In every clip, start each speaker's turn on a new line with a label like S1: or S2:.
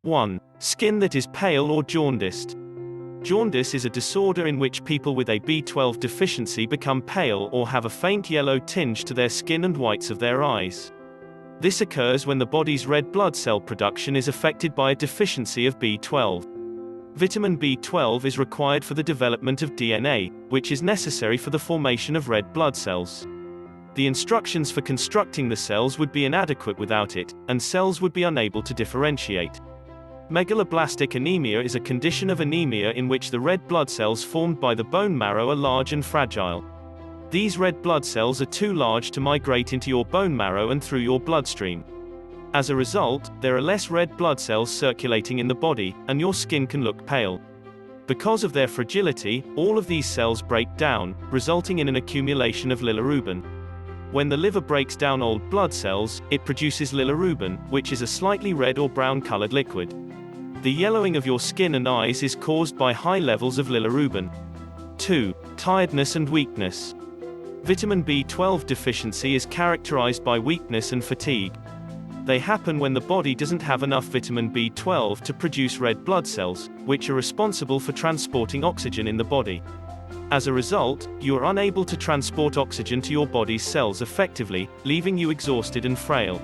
S1: 1. Skin that is pale or jaundiced. Jaundice is a disorder in which people with a B12 deficiency become pale or have a faint yellow tinge to their skin and whites of their eyes. This occurs when the body's red blood cell production is affected by a deficiency of B12. Vitamin B12 is required for the development of DNA, which is necessary for the formation of red blood cells. The instructions for constructing the cells would be inadequate without it, and cells would be unable to differentiate. Megaloblastic anemia is a condition of anemia in which the red blood cells formed by the bone marrow are large and fragile. These red blood cells are too large to migrate into your bone marrow and through your bloodstream. As a result, there are less red blood cells circulating in the body, and your skin can look pale. Because of their fragility, all of these cells break down, resulting in an accumulation of bilirubin. When the liver breaks down old blood cells, it produces bilirubin, which is a slightly red or brown-colored liquid. The yellowing of your skin and eyes is caused by high levels of bilirubin. 2. Tiredness and weakness. Vitamin B12 deficiency is characterized by weakness and fatigue. They happen when the body doesn't have enough vitamin B12 to produce red blood cells, which are responsible for transporting oxygen in the body. As a result, you are unable to transport oxygen to your body's cells effectively, leaving you exhausted and frail.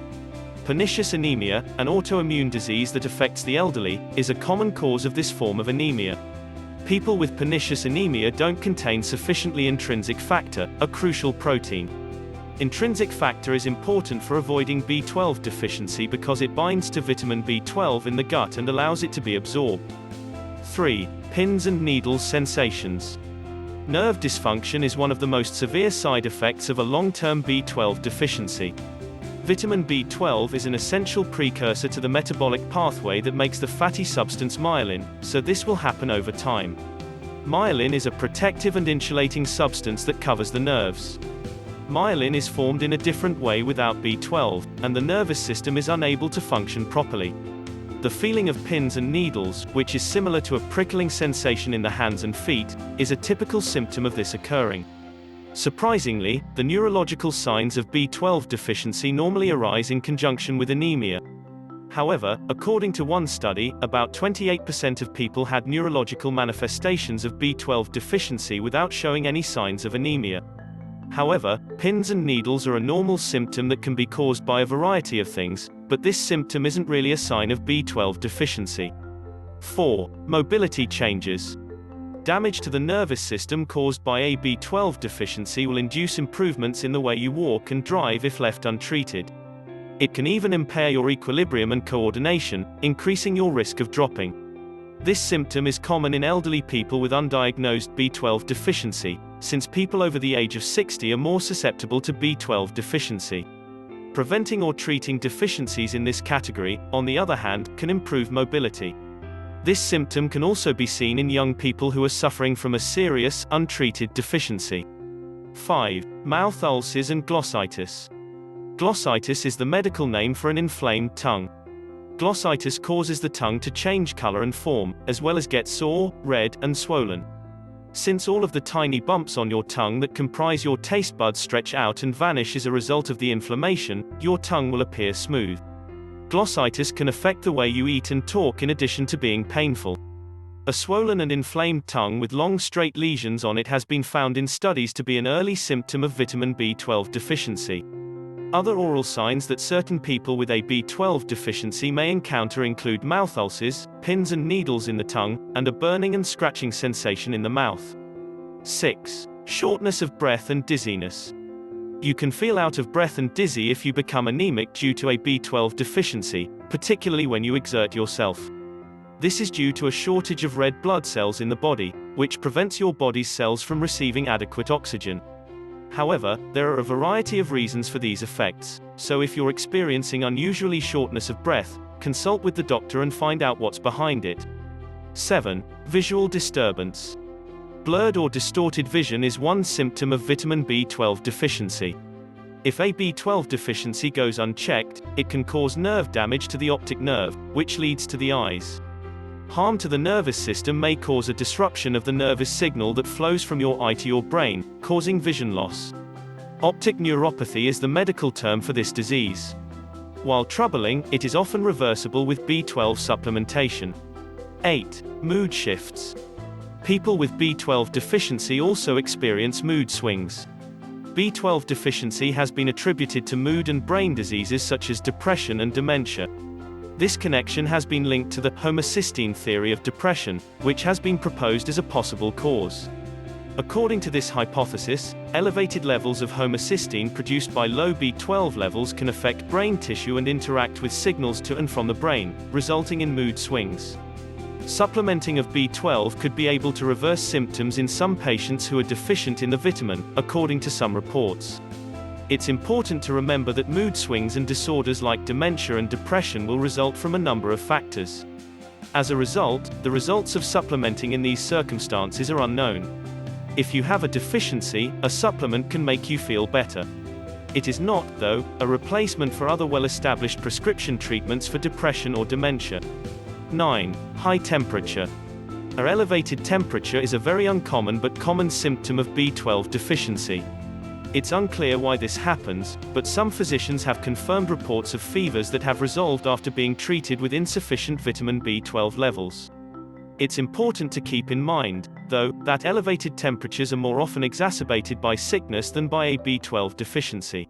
S1: Pernicious anemia, an autoimmune disease that affects the elderly, is a common cause of this form of anemia. People with pernicious anemia don't contain sufficiently intrinsic factor, a crucial protein. Intrinsic factor is important for avoiding B12 deficiency because it binds to vitamin B12 in the gut and allows it to be absorbed. 3. Pins and needles sensations. Nerve dysfunction is one of the most severe side effects of a long-term B12 deficiency. Vitamin B12 is an essential precursor to the metabolic pathway that makes the fatty substance myelin, so this will happen over time. Myelin is a protective and insulating substance that covers the nerves. Myelin is formed in a different way without B12, and the nervous system is unable to function properly. The feeling of pins and needles, which is similar to a prickling sensation in the hands and feet, is a typical symptom of this occurring. Surprisingly, the neurological signs of B12 deficiency normally arise in conjunction with anemia. However, according to one study, about 28% of people had neurological manifestations of B12 deficiency without showing any signs of anemia. However, pins and needles are a normal symptom that can be caused by a variety of things, but this symptom isn't really a sign of B12 deficiency. 4. Mobility changes. Damage to the nervous system caused by a B12 deficiency will induce improvements in the way you walk and drive if left untreated. It can even impair your equilibrium and coordination, increasing your risk of dropping. This symptom is common in elderly people with undiagnosed B12 deficiency, since people over the age of 60 are more susceptible to B12 deficiency. Preventing or treating deficiencies in this category, on the other hand, can improve mobility. This symptom can also be seen in young people who are suffering from a serious, untreated deficiency. 5. Mouth ulcers and glossitis. Glossitis is the medical name for an inflamed tongue. Glossitis causes the tongue to change color and form, as well as get sore, red, and swollen. Since all of the tiny bumps on your tongue that comprise your taste buds stretch out and vanish as a result of the inflammation, your tongue will appear smooth. Glossitis can affect the way you eat and talk in addition to being painful. A swollen and inflamed tongue with long straight lesions on it has been found in studies to be an early symptom of vitamin B12 deficiency. Other oral signs that certain people with a B12 deficiency may encounter include mouth ulcers, pins and needles in the tongue, and a burning and scratching sensation in the mouth. 6. Shortness of breath and dizziness. You can feel out of breath and dizzy if you become anemic due to a B12 deficiency, particularly when you exert yourself. This is due to a shortage of red blood cells in the body, which prevents your body's cells from receiving adequate oxygen. However, there are a variety of reasons for these effects, so if you're experiencing unusually shortness of breath, consult with the doctor and find out what's behind it. 7. Visual disturbance. Blurred or distorted vision is one symptom of vitamin B12 deficiency. If a B12 deficiency goes unchecked, it can cause nerve damage to the optic nerve, which leads to the eyes. Harm to the nervous system may cause a disruption of the nervous signal that flows from your eye to your brain, causing vision loss. Optic neuropathy is the medical term for this disease. While troubling, it is often reversible with B12 supplementation. 8. Mood shifts. People with B12 deficiency also experience mood swings. B12 deficiency has been attributed to mood and brain diseases such as depression and dementia. This connection has been linked to the homocysteine theory of depression, which has been proposed as a possible cause. According to this hypothesis, elevated levels of homocysteine produced by low B12 levels can affect brain tissue and interact with signals to and from the brain, resulting in mood swings. Supplementing of B12 could be able to reverse symptoms in some patients who are deficient in the vitamin, according to some reports. It's important to remember that mood swings and disorders like dementia and depression will result from a number of factors. As a result, the results of supplementing in these circumstances are unknown. If you have a deficiency, a supplement can make you feel better. It is not, though, a replacement for other well-established prescription treatments for depression or dementia. 9. High temperature. An elevated temperature is a very uncommon but common symptom of B12 deficiency. It's unclear why this happens, but some physicians have confirmed reports of fevers that have resolved after being treated with insufficient vitamin B12 levels. It's important to keep in mind, though, that elevated temperatures are more often exacerbated by sickness than by a B12 deficiency.